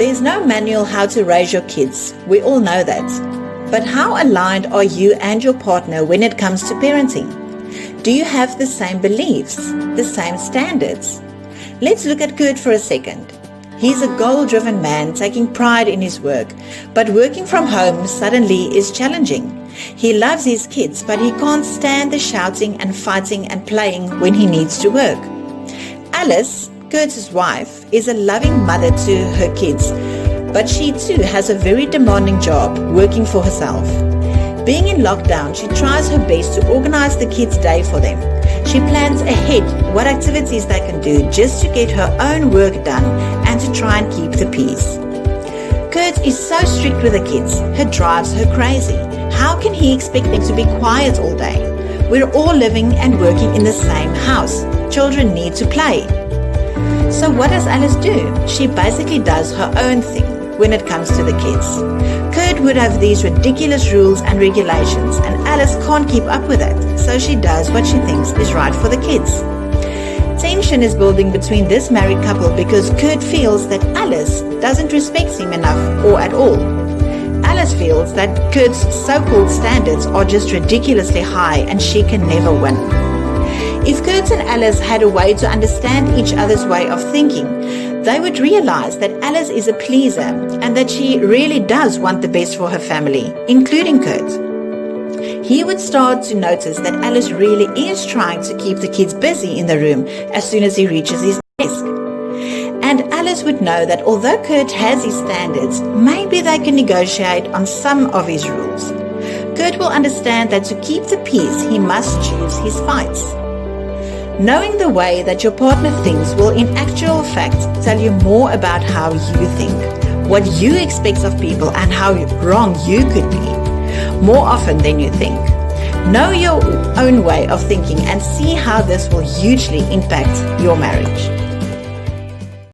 There's no manual how to raise your kids. We all know that. But how aligned are you and your partner when it comes to parenting? Do you have the same beliefs, the same standards? Let's look at Kurt for a second. He's a goal-driven man taking pride in his work, but working from home suddenly is challenging. He loves his kids, but he can't stand the shouting and fighting and playing when he needs to work. Alice, Kurt's wife, is a loving mother to her kids, but she too has a very demanding job working for herself. Being in lockdown, she tries her best to organize the kids' day for them. She plans ahead what activities they can do just to get her own work done and to try and keep the peace. Kurt is so strict with the kids, it drives her crazy. How can he expect them to be quiet all day? We're all living and working in the same house. Children need to play. So what does Alice do? She basically does her own thing when it comes to the kids. Kurt would have these ridiculous rules and regulations, and Alice can't keep up with it, so she does what she thinks is right for the kids. Tension is building between this married couple because Kurt feels that Alice doesn't respect him enough or at all. Alice feels that Kurt's so-called standards are just ridiculously high and she can never win. If Kurt and Alice had a way to understand each other's way of thinking, they would realize that Alice is a pleaser and that she really does want the best for her family, including Kurt. He would start to notice that Alice really is trying to keep the kids busy in the room as soon as he reaches his desk. And Alice would know that although Kurt has his standards, maybe they can negotiate on some of his rules. Kurt will understand that to keep the peace, he must choose his fights. Knowing the way that your partner thinks will in actual fact tell you more about how you think, what you expect of people, and how wrong you could be, more often than you think. Know your own way of thinking and see how this will hugely impact your marriage.